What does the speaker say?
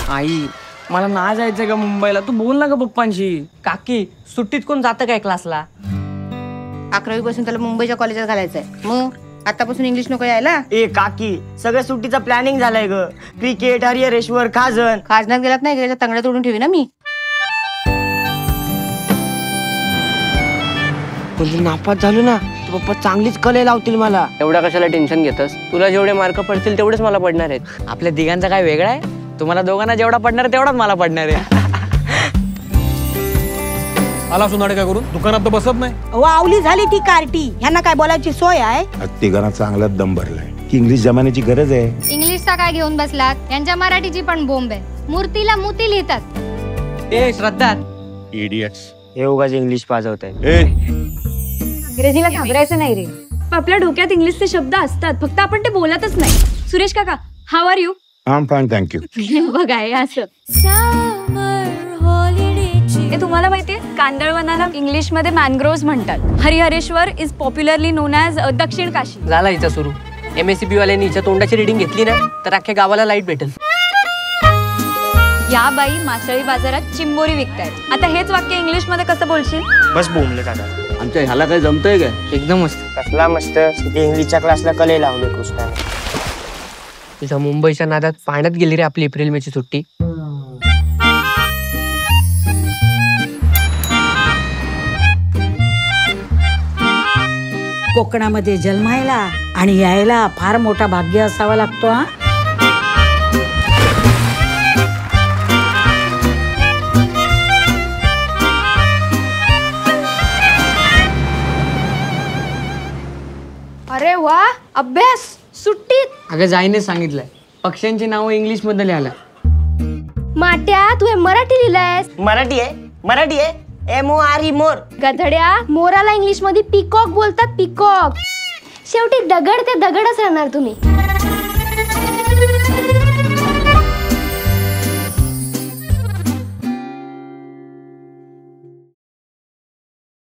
आई मला ना जायचंय का मुंबईला, तू बोल ना ग पप्पांशी. काकी सुट्टीत कोण जातं काय क्लासला? 11वी पासून त्याला मुंबईच्या कॉलेजात घालायचंय. मग आतापासून इंग्लिश नको यायला? ए काकी सगळ्या सुट्टीचा प्लॅनिंग झालाय ग. क्रिकेट, हरिहरेश्वर, खाजन. खाजनात गेलात नाही, त्याच्या तंगड्या तोडून ठेवी ना मी. पण नापास झालो ना तर पप्पा चांगलीच कले लावतील मला. एवढा कशाला टेन्शन घेतस? तुला जेवढे मार्क पडतील तेवढेच मला पडणार आहेत. आपल्या तिघांचा काय वेगळा आहे? तुम्हाला दोघांना जेवढा पडणार आहे तेवढाच मला पडणार आहे. आला सुनाडे काय करून दुकानात तर बसत नाही. वावली झाली ती कार्टी. ह्यांना काय बोलायची सोय आहे? तिघांना चांगलाच दम भरलाय की इंग्लिश जमान्याची गरज आहे. इंग्लिशचा काय घेऊन बसलात? यांच्या मराठीची पण बोंब आहे. मूर्तीला मोती लिहितात. ए श्रद्धा, इडियट्स. हे उगाच इंग्लिश पाजवत आहे. ए इंग्रजीला घाबरायचं नाही रे. आपल्या डोक्यात इंग्लिशचे शब्द असतात, फक्त आपण ते बोलतच नाही. सुरेश काका, how are you? I am fine thank you. बघा हे असं. हे तुम्हाला माहितीये, कांदळवनाला इंग्लिश मध्ये मॅनग्रोव्ह म्हणतात. Harihareshwar is popularly non as दक्षिण काशी. झाला हिचा सुरू. MSCP वाल्यांनी हिच्या तोंडाची रिडिंग घेतली ना तर अख्ख्या गावाला लाईट भेटेल. या बाई मासळी बाजारात चिंबोरी विकतायत. आता हेच वाक्य इंग्लिश मध्ये कसं बोलशील? बस बोंबले दादा. आमच्या ह्याला काय जमतंय काय? एकदम मस्त. कसला मस्त. इंग्लिशच्या क्लासला कले लावले कृष्णाने. तुझ्या मुंबईच्या नादात पाण्यात गेली रे आपली एप्रिल मेची सुट्टी. कोकणामध्ये जन्मायला आणि यायला फार मोठा भाग्य असावा लागतो. हा अरे वा, अभ्यास सुट्टीत. अगं जाईने सांगितलंय पक्ष्यांची नावं इंग्लिश मध्ये लिहायला. माट्या तू हे मराठी लिहिलंयस? मराठी आहे, मराठी आहे. MORE मोर. गधड्या, मोराला इंग्लिश मध्ये पिकॉक बोलतात. पिकॉक. शेवटी दगड ते दगडच राहणार तुम्ही.